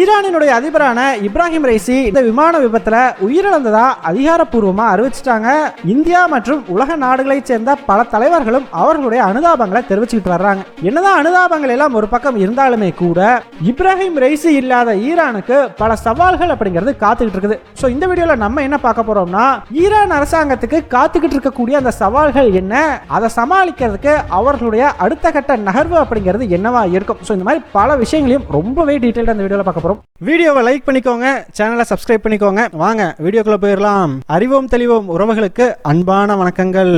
ஈரானினுடைய அதிபரான Ebrahim Raisi இந்த விமான விபத்துல உயிரிழந்ததா அதிகாரப்பூர்வமா அறிவிச்சிட்டாங்க. இந்தியா மற்றும் உலக நாடுகளை சேர்ந்த பல தலைவர்களும் அவர்களுடைய அனுதாபங்களை தெரிவிச்சுட்டு வர்றாங்க. என்னதான் அனுதாபங்கள் எல்லாம் ஒரு பக்கம் இருந்தாலுமே கூட இப்ராஹிம் ரைசி இல்லாத ஈரானுக்கு பல சவால்கள் அப்படிங்கிறது காத்துக்கிட்டு இருக்குது. சோ இந்த வீடியோல நம்ம என்ன பார்க்க போறோம்னா, ஈரான் அரசாங்கத்துக்கு காத்துக்கிட்டு இருக்கக்கூடிய அந்த சவால்கள் என்ன, அதை சமாளிக்கிறதுக்கு அவர்களுடைய அடுத்த கட்ட நகர்வு அப்படிங்கிறது என்னவா இருக்கும். சோ இந்த மாதிரி பல விஷயங்களையும் ரொம்பவே டீடைல்டா இந்த வீடியோல பார்க்க போறோம். வீடியோவை லைக் பண்ணிக்கோங்க, சேனலை சப்ஸ்கிரைப் பண்ணிக்கோங்க. வாங்க வீடியோக்குள்ள போயிடலாம். அறிவோம் தெளிவோம் உறவுகளுக்கு அன்பான வணக்கங்கள்.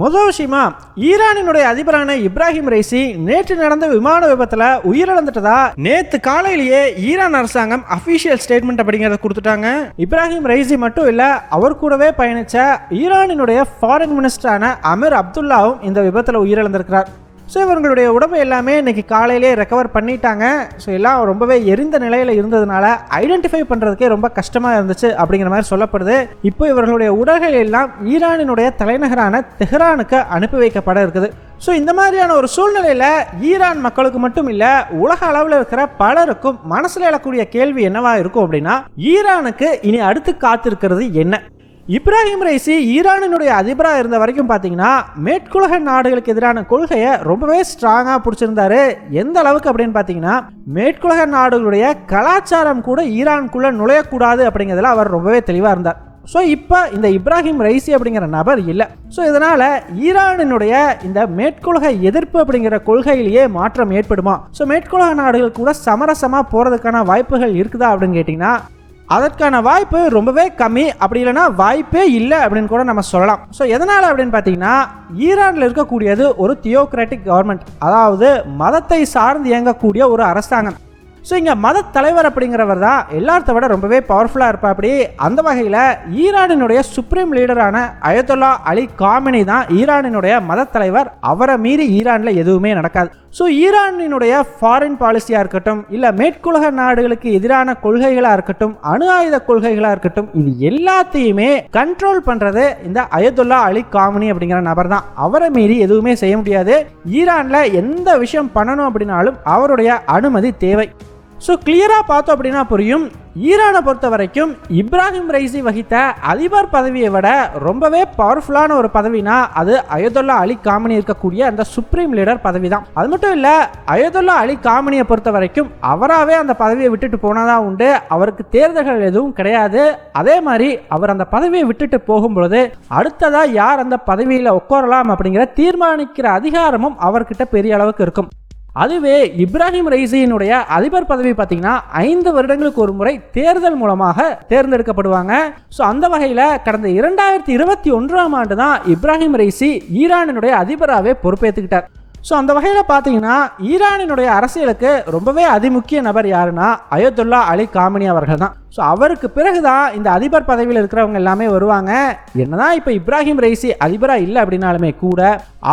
முதல் விஷயமா, ஈரானினுடைய அதிபரான இப்ராஹிம் ரைசி நேற்று நடந்த விமான விபத்துல உயிரிழந்துட்டதா நேத்து காலையிலேயே ஈரான் அரசாங்கம் அபிஷியல் ஸ்டேட்மெண்ட் அப்படிங்கறத கொடுத்துட்டாங்க. இப்ராஹிம் ரைசி மட்டும் இல்ல, அவர் கூடவே பயணிச்ச ஈரானினுடைய ஃபாரின் மினிஸ்டரான அமீர் அப்துல்லாவும் இந்த விபத்துல உயிரிழந்திருக்கிறார். ஸோ இவங்களுடைய உடம்பு எல்லாமே இன்னைக்கு காலையிலே ரெக்கவர் பண்ணிட்டாங்க. ஸோ எல்லாம் ரொம்பவே எரிந்த நிலையில் இருந்ததுனால ஐடென்டிஃபை பண்ணுறதுக்கே ரொம்ப கஷ்டமாக இருந்துச்சு அப்படிங்கிற மாதிரி சொல்லப்படுது. இப்போ இவர்களுடைய உடல்கள் எல்லாம் ஈரானினுடைய தலைநகரான தெஹ்ரானுக்கு அனுப்பி வைக்கப்பட இருக்குது. ஸோ இந்த மாதிரியான ஒரு சூழ்நிலையில் ஈரான் மக்களுக்கு மட்டும் இல்லை, உலக அளவில் இருக்கிற பலருக்கும் மனசில் எழக்கூடிய கேள்வி என்னவா இருக்கும் அப்படின்னா, ஈரானுக்கு இனி அடுத்து காத்திருக்கிறது என்ன? இப்ராஹிம் ரைசி ஈரானினுடைய அதிபராக இருந்த வரைக்கும் பார்த்தீங்கன்னா மேற்குலக நாடுகளுக்கு எதிரான கொள்கையை ரொம்பவே ஸ்ட்ராங்காக பிடிச்சிருந்தாரு. எந்த அளவுக்கு அப்படின்னு பார்த்தீங்கன்னா, மேற்குலக நாடுகளுடைய கலாச்சாரம் கூட ஈரானுக்குள்ள நுழையக்கூடாது அப்படிங்கிறதுல அவர் ரொம்பவே தெளிவாக இருந்தார். ஸோ இப்போ இந்த இப்ராஹிம் ரைசி அப்படிங்கிற நபர் இல்லை. ஸோ இதனால் ஈரானினுடைய இந்த மேற்குலக எதிர்ப்பு அப்படிங்கிற கொள்கையிலேயே மாற்றம் ஏற்படுமா? ஸோ மேற்குலக நாடுகள் கூட சமரசமாக போகிறதுக்கான வாய்ப்புகள் இருக்குதா அப்படின்னு கேட்டிங்கன்னா, அதற்கான வாய்ப்பு ரொம்பவே கம்மி, அப்படி இல்லைன்னா வாய்ப்பே இல்லை அப்படின்னு கூட நம்ம சொல்லலாம். ஸோ எதனால் அப்படின்னு பார்த்தீங்கன்னா, ஈரானில் இருக்கக்கூடியது ஒரு தியோக்ராட்டிக் கவர்மெண்ட், அதாவது மதத்தை சார்ந்து இயங்கக்கூடிய ஒரு அரசாங்கம். ஸோ இங்கே மத தலைவர் அப்படிங்கிறவர் தான் எல்லாத்த விட ரொம்பவே பவர்ஃபுல்லாக இருப்பா. அப்படி அந்த வகையில் ஈரானினுடைய சுப்ரீம் லீடரான அயதொல்லா அலி காமெனி தான் ஈரானினுடைய மத தலைவர். அவரை மீறி ஈரானில் எதுவுமே நடக்காது. ஸோ ஈரானினுடைய ஃபாரின் பாலிசியாக இருக்கட்டும், இல்லை மேற்குலக நாடுகளுக்கு எதிரான கொள்கைகளாக இருக்கட்டும், அணு ஆயுத கொள்கைகளாக இருக்கட்டும், இது எல்லாத்தையுமே கண்ட்ரோல் பண்ணுறது இந்த அயதொல்லா அலி காமெனி அப்படிங்கிற நபர் தான். அவரை மீறி எதுவுமே செய்ய முடியாது. ஈரானில் எந்த விஷயம் பண்ணணும் அப்படின்னாலும் அவருடைய அனுமதி தேவை. ஸோ கிளியராக பார்த்தோம் அப்படின்னா புரியும், ஈரானை பொறுத்த வரைக்கும் இப்ராஹிம் ரைசி வகித்த அதிபர் பதவியை விட ரொம்பவே பவர்ஃபுல்லான ஒரு பதவினா அது அயதொல்லா அலி காமெனி இருக்கக்கூடிய அந்த சுப்ரீம் லீடர் பதவி தான். அது மட்டும் இல்லை, அயதொல்லா அலி காமெனியை பொறுத்த வரைக்கும் அவராகவே அந்த பதவியை விட்டுட்டு போனதான் உண்டு. அவருக்கு தேர்தல்கள் எதுவும் கிடையாது. அதே மாதிரி அவர் அந்த பதவியை விட்டுட்டு போகும்பொழுது அடுத்ததாக யார் அந்த பதவியில் உட்காரலாம் அப்படிங்கிற தீர்மானிக்கிற அதிகாரமும் அவர்கிட்ட பெரிய அளவுக்கு இருக்கும். அதுவே இப்ராஹிம் ரைசியினுடைய அதிபர் பதவி பார்த்தீங்கன்னா 5 வருடங்களுக்கு ஒரு முறை தேர்தல் மூலமாக தேர்ந்தெடுக்கப்படுவாங்க. ஸோ அந்த வகையில் கடந்த 2021ஆம் ஆண்டு தான் இப்ராஹிம் ரைசி ஈரானினுடைய அதிபராகவே பொறுப்பேற்றுக்கிட்டார். ஸோ அந்த வகையில் பார்த்தீங்கன்னா ஈரானினுடைய அரசியலுக்கு ரொம்பவே அதிமுக்கிய நபர் யாருன்னா அயதொல்லா அலி காமெனி அவர்கள் தான். ஸோ அவருக்கு பிறகு தான் இந்த அதிபர் பதவியில் இருக்கிறவங்க எல்லாமே வருவாங்க. என்னதான் இப்போ இப்ராஹிம் ரைசி அதிபராக இல்லை அப்படின்னாலுமே கூட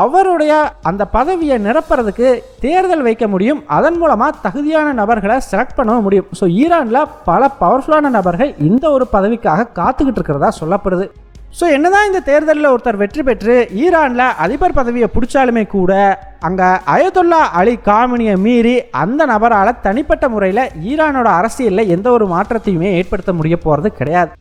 அவருடைய அந்த பதவியை நிரப்புறதுக்கு தேர்தல் வைக்க முடியும். அதன் மூலமாக தகுதியான நபர்களை செலக்ட் பண்ணவும் முடியும். ஸோ ஈரானில் பல பவர்ஃபுல்லான நபர்கள் இந்த ஒரு பதவிக்காக காத்துக்கிட்டு இருக்கிறதா சொல்லப்படுது. ஸோ என்னதான் இந்த தேர்தலில் ஒருத்தர் வெற்றி பெற்று ஈரானில் அதிபர் பதவியை பிடிச்சாலுமே கூட அங்கே அயதொல்லா அலி காமெனியை மீறி அந்த நபரால் தனிப்பட்ட முறையில் ஈரானோட அரசியலில் எந்த ஒரு மாற்றத்தையுமே ஏற்படுத்த முடிய போகிறது கிடையாது.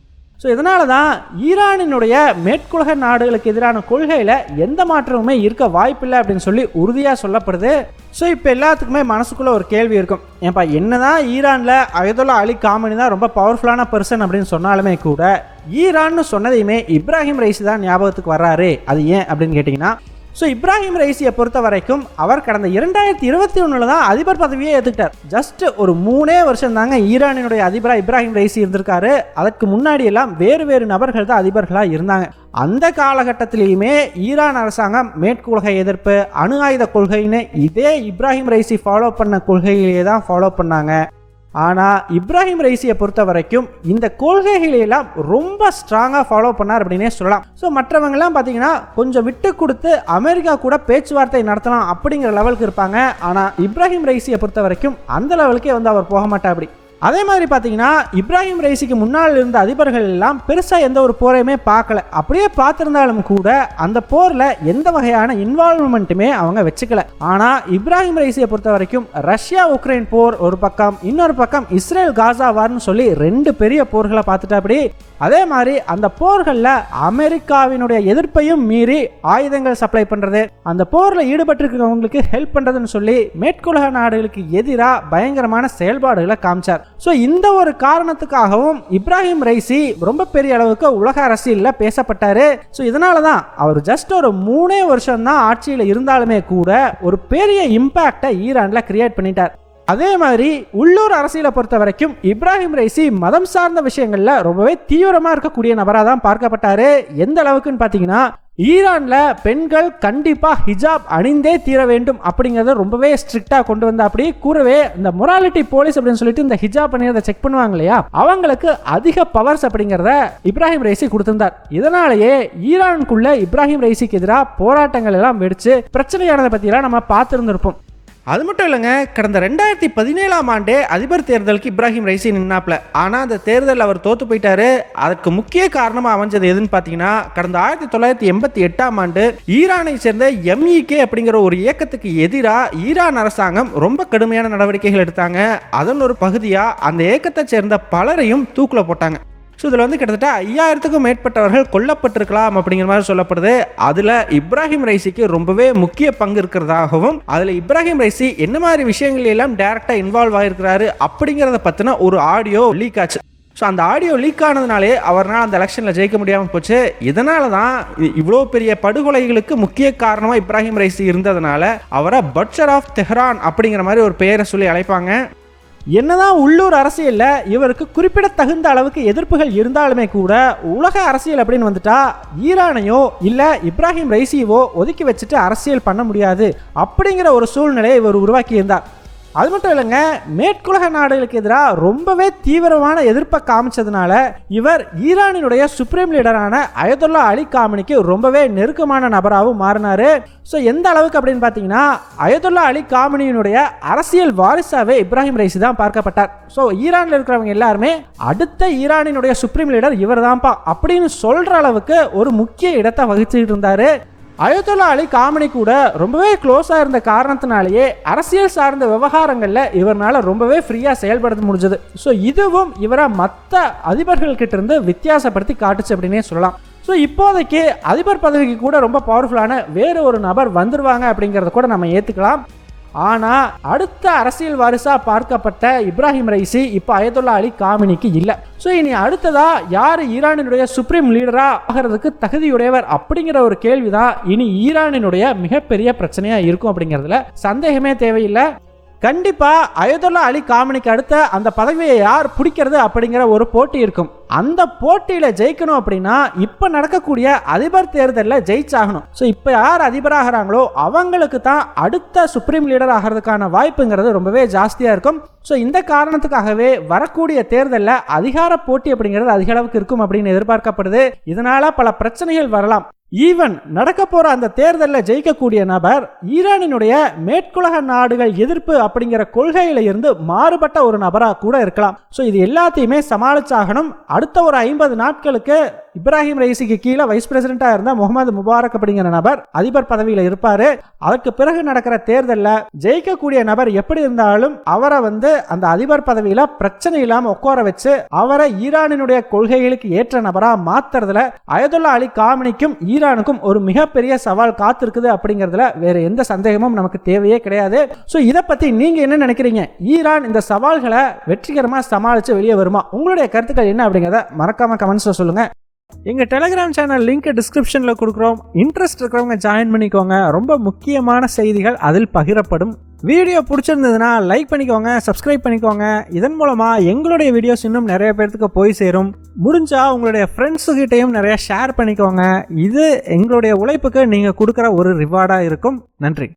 ஸோ இதனால தான் ஈரானினுடைய மேற்குலக நாடுகளுக்கு எதிரான கொள்கையில் எந்த மாற்றமுமே இருக்க வாய்ப்பில்லை அப்படின்னு சொல்லி உறுதியாக சொல்லப்படுது. ஸோ இப்போ எல்லாத்துக்குமே மனசுக்குள்ளே ஒரு கேள்வி இருக்கும், ஏன்பா என்னதான் ஈரானில் அயதொல்லா அலி காமெனி தான் ரொம்ப பவர்ஃபுல்லான பர்சன் அப்படின்னு சொன்னாலுமே கூட ஈரான்னு சொன்னதையுமே இப்ராஹிம் ரைசி தான் ஞாபகத்துக்கு வர்றாரு. அது ஏன் அப்படின்னு கேட்டிங்கன்னா, ஸோ இப்ராஹிம் ரைசியை பொறுத்த வரைக்கும் அவர் கடந்த 2021 தான் அதிபர் பதவியே ஏற்றுக்கிட்டார். ஜஸ்ட் ஒரு 3 வருஷம் தாங்க ஈரானினுடைய அதிபராக இப்ராஹிம் ரைசி இருந்திருக்காரு. அதற்கு முன்னாடி எல்லாம் வேறு நபர்கள் தான் அதிபர்களாக இருந்தாங்க. அந்த காலகட்டத்திலேயுமே ஈரான் அரசாங்கம் மேற்குலக எதிர்ப்பு, அணு ஆயுத கொள்கைன்னு இதே இப்ராஹிம் ரைசி ஃபாலோ பண்ண கொள்கையிலேயே தான் ஃபாலோ பண்ணாங்க. ஆனால் இப்ராஹிம் ரைசியை பொறுத்த வரைக்கும் இந்த கொள்கைகளெல்லாம் ரொம்ப ஸ்ட்ராங்காக ஃபாலோ பண்ணார் அப்படின்னே சொல்லலாம். ஸோ மற்றவங்கெல்லாம் பார்த்தீங்கன்னா கொஞ்சம் விட்டு கொடுத்து அமெரிக்கா கூட பேச்சுவார்த்தை நடத்தலாம் அப்படிங்கிற லெவலுக்கு இருப்பாங்க. ஆனால் இப்ராஹிம் ரைசியை பொறுத்த வரைக்கும் அந்த லெவலுக்கே அவர் போக மாட்டா. அப்படி அதே மாதிரி பார்த்தீங்கன்னா இப்ராஹிம் ரைசிக்கு முன்னால் இருந்த அதிபர்கள் எல்லாம் பெருசாக எந்த ஒரு போரையுமே பார்க்கல. அப்படியே பார்த்திருந்தாலும் கூட அந்த போரில் எந்த வகையான இன்வால்வ்மெண்ட்டுமே அவங்க வச்சுக்கல. ஆனால் இப்ராஹிம் ரைசியை பொறுத்த வரைக்கும் ரஷ்யா உக்ரைன் போர் ஒரு பக்கம், இன்னொரு பக்கம் இஸ்ரேல் காசா வார்னு சொல்லி 2 பெரிய போர்களை பார்த்துட்டாப்படி. அதே மாதிரி அந்த போர்களில் அமெரிக்காவினுடைய எதிர்ப்பையும் மீறி ஆயுதங்கள் சப்ளை பண்றது, அந்த போரில் ஈடுபட்டிருக்கிறவங்களுக்கு ஹெல்ப் பண்றதுன்னு சொல்லி மேற்குலக நாடுகளுக்கு எதிராக பயங்கரமான செயல்பாடுகளை காமிச்சார். ஸோ இந்த ஒரு காரணத்துக்காகவும் இப்ராஹிம் ரைசி ரொம்ப பெரிய அளவுக்கு உலக அரசியலில் பேசப்பட்டாரு. ஸோ இதனால தான் அவர் ஜஸ்ட் ஒரு 3 வருஷம் தான் ஆட்சியில் இருந்தாலுமே கூட ஒரு பெரிய இம்பாக்டை ஈரானில் கிரியேட் பண்ணிட்டார். அதே மாதிரி உள்ளூர் அரசியலை பொறுத்த வரைக்கும் இப்ராஹிம் ரைசி மதம் சார்ந்த விஷயங்கள்ல ரொம்பவே தீவிரமா இருக்கக்கூடிய நபராக தான் பார்க்கப்பட்டாரு. எந்த அளவுக்குன்னு பார்த்தீங்கன்னா ஈரான்ல பெண்கள் கண்டிப்பா ஹிஜாப் அணிந்தே தீர வேண்டும் அப்படிங்கறத ரொம்பவே ஸ்ட்ரிக்டா கொண்டு வந்தா. அப்படி கூடவே இந்த மொராலிட்டி போலீஸ் அப்படின்னு சொல்லிட்டு இந்த ஹிஜாப் அணியதை செக் பண்ணுவாங்க இல்லையா, அவங்களுக்கு அதிக பவர்ஸ் அப்படிங்கறத இப்ராஹிம் ரைசி கொடுத்திருந்தார். இதனாலேயே ஈரானுக்குள்ள இப்ராஹிம் ரைசிக்கு எதிராக போராட்டங்கள் எல்லாம் வெடிச்சு பிரச்சனையானதை பத்தி எல்லாம் நம்ம பார்த்திருந்திருப்போம். அது மட்டும் இல்லைங்க, கடந்த 2017ஆம் ஆண்டே அதிபர் தேர்தலுக்கு இப்ராஹிம் ரைசி நின்னாப்ல. ஆனால் அந்த தேர்தலில் அவர் தோத்து போயிட்டாரு. அதற்கு முக்கிய காரணமாக அமைஞ்சது எதுன்னு பார்த்தீங்கன்னா, கடந்த 1988ஆம் ஆண்டு ஈரானை சேர்ந்த MEK அப்படிங்கிற ஒரு இயக்கத்துக்கு எதிராக ஈரான் அரசாங்கம் ரொம்ப கடுமையான நடவடிக்கைகள் எடுத்தாங்க. அதன் ஒரு பகுதியாக அந்த இயக்கத்தை சேர்ந்த பலரையும் தூக்கில் போட்டாங்க. ஸோ இதில் கிட்டத்தட்ட 5000க்கும் மேற்பட்டவர்கள் கொல்லப்பட்டிருக்கலாம் அப்படிங்கிற மாதிரி சொல்லப்படுது. அதில் இப்ராஹிம் ரைசிக்கு ரொம்பவே முக்கிய பங்கு இருக்கிறதாகவும், அதில் இப்ராஹிம் ரைசி என்ன மாதிரி விஷயங்கள் எல்லாம் டைரக்டாக இன்வால்வ் ஆகிருக்கிறாரு அப்படிங்கிறத பற்றின ஒரு ஆடியோ லீக் ஆச்சு. ஸோ அந்த ஆடியோ லீக் ஆனதுனாலே அவரால் அந்த எலெக்ஷனில் ஜெயிக்க முடியாமல் போச்சு. இதனால தான் இவ்வளோ பெரிய படுகொலைகளுக்கு முக்கிய காரணமாக இப்ராஹிம் ரைசி இருந்ததுனால அவரை பட்சர் ஆஃப் தெஹ்ரான் அப்படிங்கிற மாதிரி ஒரு பெயரை சொல்லி அழைப்பாங்க. என்னதான் உள்ளூர் அரசியல்ல இவருக்கு குறிப்பிடத்தகுந்த அளவுக்கு எதிர்ப்புகள் இருந்தாலுமே கூட உலக அரசியல் அப்படின்னு வந்துட்டா ஈரானையோ இல்ல இப்ராஹிம் ரைசியவோ ஒதுக்கி வச்சுட்டு அரசியல் பண்ண முடியாது அப்படிங்கிற ஒரு சூழ்நிலையை இவர் உருவாக்கி இருந்தார். அது மட்டும் இல்லைங்க, மேற்குலக நாடுகளுக்கு எதிராக ரொம்பவே தீவிரமான எதிர்ப்பை காமிச்சதுனால இவர் ஈரானினுடைய சுப்ரீம் லீடரான அயதுல்லா அலி காமினிக்கு ரொம்பவே நெருக்கமான நபராகவும் மாறினாரு. ஸோ எந்த அளவுக்கு அப்படின்னு பார்த்தீங்கன்னா, அயதுல்லா அலி காமினியினுடைய அரசியல் வாரிசாவே இப்ராஹிம் ரைசி தான் பார்க்கப்பட்டார். ஸோ ஈரானில் இருக்கிறவங்க எல்லாருமே அடுத்த ஈரானினுடைய சுப்ரீம் லீடர் இவர் தான்ப்பா அப்படின்னு சொல்ற அளவுக்கு ஒரு முக்கிய இடத்தை வகிச்சுட்டு இருந்தாரு. அயதுல்லா அலி காமினி கூட ரொம்பவே க்ளோஸாக இருந்த காரணத்தினாலேயே அரசியல் சார்ந்த விவகாரங்களில் இவரால் ரொம்பவே ஃப்ரீயாக செயல்படுத்த முடிஞ்சது. ஸோ இதுவும் இவரை மற்ற அதிபர்கள்கிட்ட இருந்து வித்தியாசப்படுத்தி காட்டுச்சு அப்படின்னே சொல்லலாம். ஸோ இப்போதைக்கு அதிபர் பதவிக்கு கூட ரொம்ப பவர்ஃபுல்லான வேறு ஒரு நபர் வந்துருவாங்க அப்படிங்கிறத கூட நம்ம ஏற்றுக்கலாம். ஆனால் அடுத்த அரசியல் வாரிசா பார்க்கப்பட்ட இப்ராஹிம் ரைசி இப்போ அயதுல்லா அலி காமினிக்கு இல்லை. ஸோ இனி அடுத்ததா யார் ஈரானினுடைய சுப்ரீம் லீடரா ஆகிறதுக்கு தகுதியுடையவர் அப்படிங்கிற ஒரு கேள்விதான் இனி ஈரானினுடைய மிகப்பெரிய பிரச்சனையா இருக்கும் அப்படிங்கிறதுல சந்தேகமே தேவையில்லை. கண்டிப்பா அயதுல்லா அலி காமினிக்கு அடுத்த அந்த பதவியை யார் பிடிக்கிறது அப்படிங்கிற ஒரு போட்டி இருக்கும். அந்த போட்டியில ஜெயிக்கணும் அப்படின்னா இப்ப நடக்கக்கூடிய அதிபர் தேர்தலில் ஜெயிச்சாகணும். ஸோ இப்ப யார் அதிபராகிறாங்களோ அவங்களுக்கு தான் அடுத்த சுப்ரீம் லீடர் ஆகிறதுக்கான வாய்ப்புங்கிறது ரொம்பவே ஜாஸ்தியா இருக்கும். ஸோ இந்த காரணத்துக்காகவே வரக்கூடிய தேர்தலில் அதிகார போட்டி அப்படிங்கிறது அதிக அளவுக்கு இருக்கும் அப்படின்னு எதிர்பார்க்கப்படுது. இதனால பல பிரச்சனைகள் வரலாம். ஈவன் நடக்க போற அந்த தேர்தலில் ஜெயிக்கக்கூடிய நபர் ஈரானினுடைய மேற்குலக நாடுகள் எதிர்ப்பு அப்படிங்கிற கொள்கையில இருந்து மாறுபட்ட ஒரு நபராக கூட இருக்கலாம். ஸோ இது எல்லாத்தையுமே சமாளிச்சாகணும். அடுத்த ஒரு 50 நாட்களுக்கு இப்ராஹிம் ரைசிக்கு கீழே வைஸ் பிரசிடென்டா இருந்த முகமது முபாரக் அப்படிங்கிற நபர் அதிபர் பதவியில் இருப்பாரு. அதற்கு பிறகு நடக்கிற தேர்தலில் ஜெயிக்கக்கூடிய நபர் எப்படி இருந்தாலும் அவரை அந்த அதிபர் பதவியில பிரச்சனை இல்லாம உட்கார வச்சு அவரை ஈரானினுடைய கொள்கைகளுக்கு ஏற்ற நபரா மாத்துறதுல அயதுல்லா அலி காமினிக்கும் ஈரானுக்கும் ஒரு மிகப்பெரிய சவால் காத்திருக்குது அப்படிங்கிறதுல வேற எந்த சந்தேகமும் நமக்கு தேவையே கிடையாது. ஸோ இதை பத்தி நீங்க என்ன நினைக்கிறீங்க? ஈரான் இந்த சவால்களை வெற்றிகரமா சமாளிச்சு வெளியே வருமா? உங்களுடைய கருத்துக்கள் என்ன அப்படிங்கிறத மறக்காம கமெண்ட்ஸ்ல சொல்லுங்க. எங்கள் டெலிகிராம் சேனல் லிங்க் டிஸ்கிரிப்ஷனில் கொடுக்குறோம். இன்ட்ரெஸ்ட் இருக்கிறவங்க ஜாயின் பண்ணிக்கோங்க. ரொம்ப முக்கியமான செய்திகள் அதில் பகிரப்படும். வீடியோ பிடிச்சிருந்ததுன்னா லைக் பண்ணிக்கோங்க, சப்ஸ்கிரைப் பண்ணிக்கோங்க. இதன் மூலமாக எங்களுடைய வீடியோஸ் இன்னும் நிறைய பேர்த்துக்கு போய் சேரும். முடிஞ்சா உங்களுடைய ஃப்ரெண்ட்ஸுக்கிட்டையும் நிறைய ஷேர் பண்ணிக்கோங்க. இது எங்களுடைய உழைப்புக்கு நீங்கள் கொடுக்குற ஒரு ரிவார்டாக இருக்கும். நன்றி.